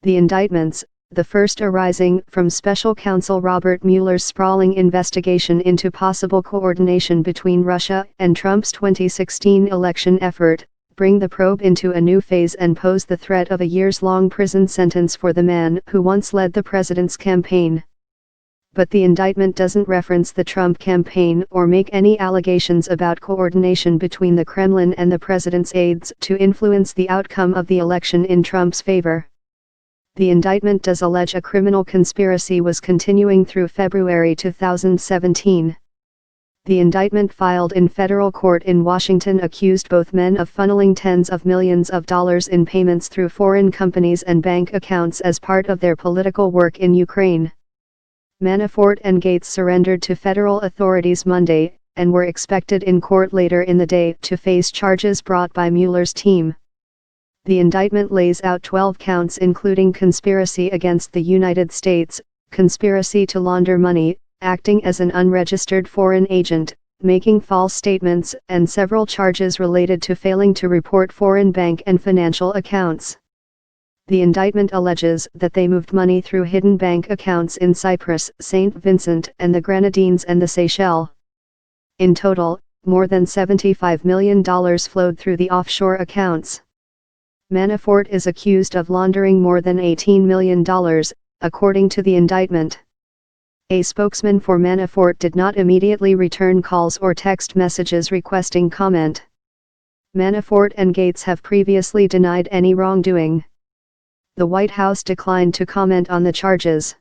The indictments, the first arising from Special Counsel Robert Mueller's sprawling investigation into possible coordination between Russia and Trump's 2016 election effort, bring the probe into a new phase and pose the threat of a years-long prison sentence for the man who once led the president's campaign. But the indictment doesn't reference the Trump campaign or make any allegations about coordination between the Kremlin and the president's aides to influence the outcome of the election in Trump's favor. The indictment does allege a criminal conspiracy was continuing through February 2017. The indictment filed in federal court in Washington accused both men of funneling tens of millions of dollars in payments through foreign companies and bank accounts as part of their political work in Ukraine. Manafort and Gates surrendered to federal authorities Monday, and were expected in court later in the day to face charges brought by Mueller's team. The indictment lays out 12 counts including conspiracy against the United States, conspiracy to launder money, acting as an unregistered foreign agent, making false statements, and several charges related to failing to report foreign bank and financial accounts. The indictment alleges that they moved money through hidden bank accounts in Cyprus, St. Vincent and the Grenadines and the Seychelles. In total, more than $75 million flowed through the offshore accounts. Manafort is accused of laundering more than $18 million, according to the indictment. A spokesman for Manafort did not immediately return calls or text messages requesting comment. Manafort and Gates have previously denied any wrongdoing. The White House declined to comment on the charges.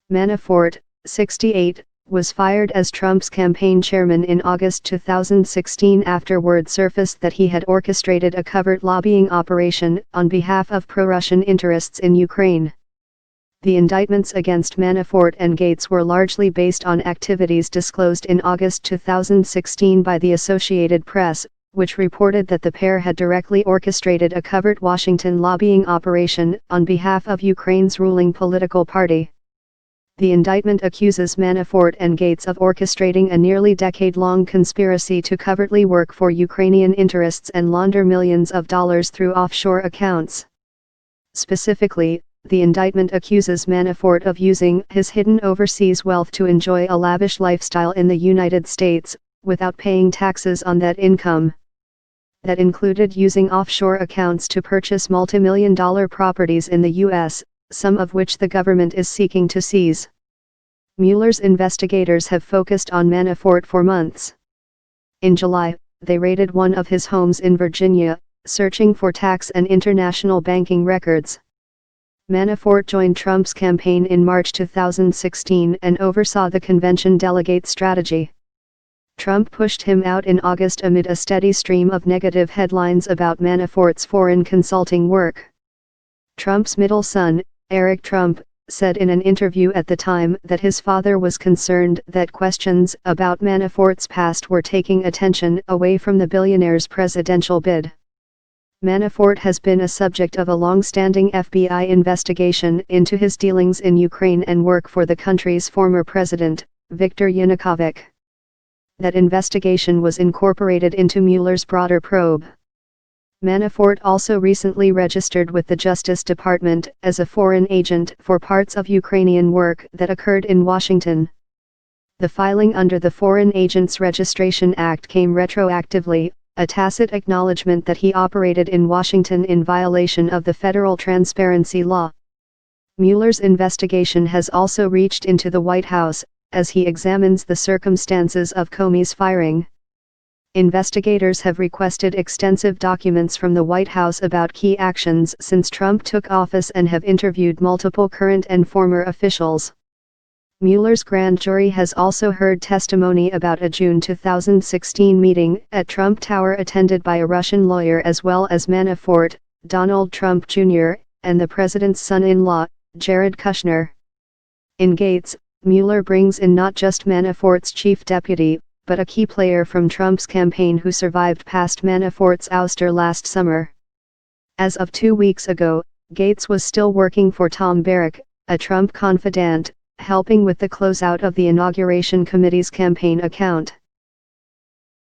Manafort, 68, was fired as Trump's campaign chairman in August 2016 after word surfaced that he had orchestrated a covert lobbying operation on behalf of pro-Russian interests in Ukraine. The indictments against Manafort and Gates were largely based on activities disclosed in August 2016 by the Associated Press, which reported that the pair had directly orchestrated a covert Washington lobbying operation on behalf of Ukraine's ruling political party. The indictment accuses Manafort and Gates of orchestrating a nearly decade-long conspiracy to covertly work for Ukrainian interests and launder millions of dollars through offshore accounts. Specifically, the indictment accuses Manafort of using his hidden overseas wealth to enjoy a lavish lifestyle in the United States, without paying taxes on that income. That included using offshore accounts to purchase multimillion-dollar properties in the U.S., some of which the government is seeking to seize. Mueller's investigators have focused on Manafort for months. In July, they raided one of his homes in Virginia, searching for tax and international banking records. Manafort joined Trump's campaign in March 2016 and oversaw the convention delegate strategy. Trump pushed him out in August amid a steady stream of negative headlines about Manafort's foreign consulting work. Trump's middle son, Eric Trump, said in an interview at the time that his father was concerned that questions about Manafort's past were taking attention away from the billionaire's presidential bid. Manafort has been a subject of a long-standing FBI investigation into his dealings in Ukraine and work for the country's former president, Viktor Yanukovych. That investigation was incorporated into Mueller's broader probe. Manafort also recently registered with the Justice Department as a foreign agent for parts of Ukrainian work that occurred in Washington. The filing under the Foreign Agents Registration Act came retroactively, a tacit acknowledgement that he operated in Washington in violation of the federal transparency law. Mueller's investigation has also reached into the White House, as he examines the circumstances of Comey's firing. Investigators have requested extensive documents from the White House about key actions since Trump took office and have interviewed multiple current and former officials. Mueller's grand jury has also heard testimony about a June 2016 meeting at Trump Tower attended by a Russian lawyer as well as Manafort, Donald Trump Jr., and the president's son-in-law, Jared Kushner. In Gates, Mueller brings in not just Manafort's chief deputy, but a key player from Trump's campaign who survived past Manafort's ouster last summer. As of 2 weeks ago, Gates was still working for Tom Barrack, a Trump confidant, helping with the closeout of the Inauguration Committee's campaign account.